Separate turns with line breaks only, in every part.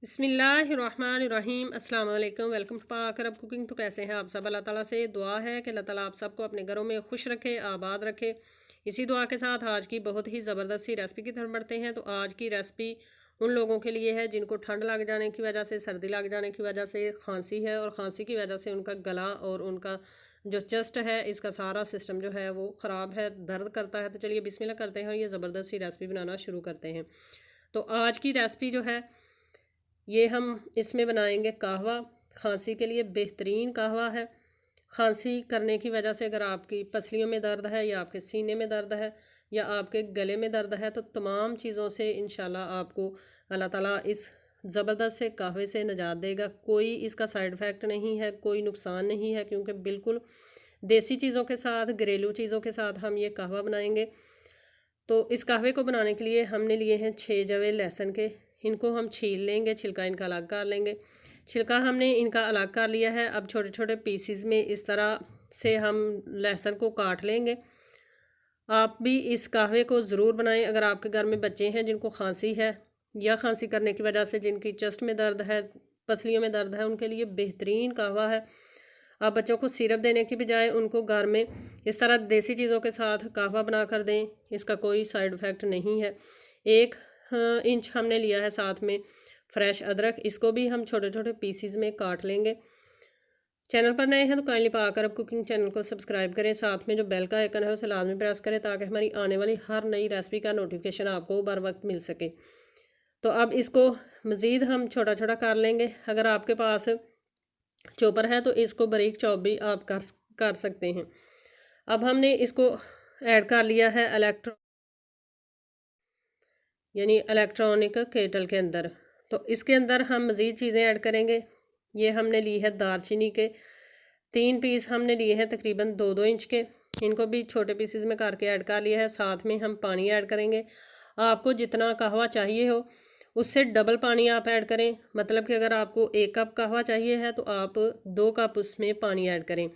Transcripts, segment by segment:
बिस्मिल्लाहिर्रहमानिर्रहीम अस्सलाम वालेकुम। वेलकम टू पाक अरब कुकिंग। तो कैसे हैं आप सब? अल्लाह ताला से दुआ है कि अल्लाह ताला आप सबको अपने घरों में खुश रखे, आबाद रखे। इसी दुआ के साथ आज की बहुत ही ज़बरदस्त सी रेसिपी की तरफ बढ़ते हैं। तो आज की रेसिपी उन लोगों के लिए है जिनको ठंड लग जाने की वजह से, सर्दी लग जाने की वजह से खांसी है, और खांसी की वजह से उनका गला और उनका जो चेस्ट है, इसका सारा सिस्टम जो है वो ख़राब है, दर्द करता है। तो चलिए बिस्मिल्लाह करते हैं और ये ज़बरदस्त सी रेसिपी बनाना शुरू करते हैं। तो आज की रेसिपी जो है ये हम इसमें बनाएंगे कहवा। खांसी के लिए बेहतरीन कहवा है। खांसी करने की वजह से अगर आपकी पसलियों में दर्द है, या आपके सीने में दर्द है, या आपके गले में दर्द है, तो तमाम चीज़ों से इंशाल्लाह आपको अल्लाह ताला इस ज़बरदस्त से कहवे से निजात देगा। कोई इसका साइड इफ़ेक्ट नहीं है, कोई नुकसान नहीं है, क्योंकि बिल्कुल देसी चीज़ों के साथ, घरेलू चीज़ों के साथ हम ये कहवा बनाएंगे। तो इस कहवे को बनाने के लिए हमने लिए हैं 6 जवे लहसुन के। इनको हम छील लेंगे, छिलका इनका अलग कर लेंगे। छिलका हमने इनका अलग कर लिया है। अब छोटे छोटे पीसीज में इस तरह से हम लहसुन को काट लेंगे। आप भी इस कहवे को ज़रूर बनाएं अगर आपके घर में बच्चे हैं जिनको खांसी है, या खांसी करने की वजह से जिनकी चेस्ट में दर्द है, पसलियों में दर्द है, उनके लिए बेहतरीन कहवा है। आप बच्चों को सिरप देने की बजाय उनको घर में इस तरह देसी चीज़ों के साथ कहवा बना कर दें। इसका कोई साइड इफ़ेक्ट नहीं है। 1 इंच हमने लिया है साथ में फ्रेश अदरक। इसको भी हम छोटे छोटे पीसीज में काट लेंगे। चैनल पर नए हैं तो काइंडली पाक अरब कुकिंग चैनल को सब्सक्राइब करें। साथ में जो बेल का आइकन है उसे लाजमी प्रेस करें, ताकि हमारी आने वाली हर नई रेसिपी का नोटिफिकेशन आपको बर वक्त मिल सके। तो अब इसको मज़ीद हम छोटा छोटा कर लेंगे। अगर आपके पास चॉपर है तो इसको बारीक चॉप भी आप कर सकते हैं। अब हमने इसको ऐड कर लिया है इलेक्ट्रॉनिक केटल के अंदर। तो इसके अंदर हम मज़ीद चीज़ें ऐड करेंगे। ये हमने ली है दालचीनी के 3 पीस हमने लिए हैं तकरीबन 2-2 इंच के। इनको भी छोटे पीसेस में करके ऐड कर लिया है। साथ में हम पानी ऐड करेंगे। आपको जितना कहवा चाहिए हो उससे डबल पानी आप ऐड करें। मतलब कि अगर आपको 1 कप कहवा चाहिए है तो आप 2 कप उसमें पानी ऐड करें।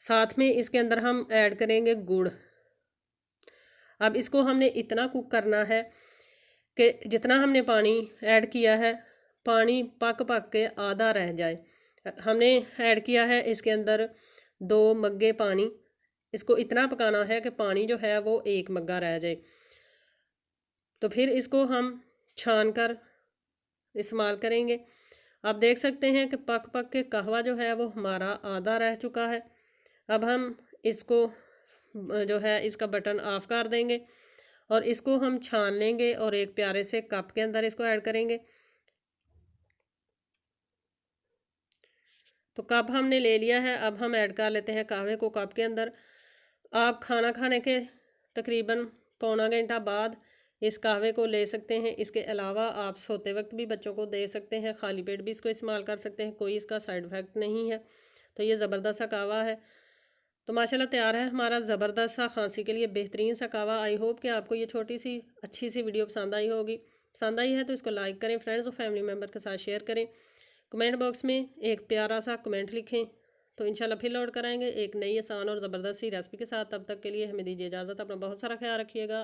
साथ में इसके अंदर हम ऐड करेंगे गुड़। अब इसको हमने इतना कुक करना है कि जितना हमने पानी ऐड किया है, पानी पक पक के आधा रह जाए। हमने ऐड किया है इसके अंदर 2 मग्गे पानी। इसको इतना पकाना है कि पानी जो है वो 1 मग्गा रह जाए। तो फिर इसको हम छान कर इस्तेमाल करेंगे। आप देख सकते हैं कि पक पक के कहवा जो है वो हमारा आधा रह चुका है। अब हम इसको जो है इसका बटन ऑफ कर देंगे और इसको हम छान लेंगे और एक प्यारे से कप के अंदर इसको ऐड करेंगे। तो कप हमने ले लिया है। अब हम ऐड कर लेते हैं कहवे को कप के अंदर। आप खाना खाने के तकरीबन पौना घंटा बाद इस कहवे को ले सकते हैं। इसके अलावा आप सोते वक्त भी बच्चों को दे सकते हैं, खाली पेट भी इसको इस्तेमाल कर सकते हैं, कोई इसका साइड इफ़ेक्ट नहीं है। तो ये ज़बरदस्त सा कहवा है। तो माशाल्लाह तैयार है हमारा ज़बरदस्त सा खांसी के लिए बेहतरीन सा कहवा। आई होप कि आपको ये छोटी सी अच्छी सी वीडियो पसंद आई होगी। पसंद आई है तो इसको लाइक करें, फ्रेंड्स और फैमिली मेम्बर के साथ शेयर करें। कमेंट बॉक्स में एक प्यारा सा कमेंट लिखें। तो इंशाल्लाह फिर लौट कर आएंगे एक नई आसान और ज़बरदस्त सी रेसिपी के साथ। तब तक के लिए हमें दीजिए इजाज़त। अपना बहुत सारा ख्याल रखिएगा।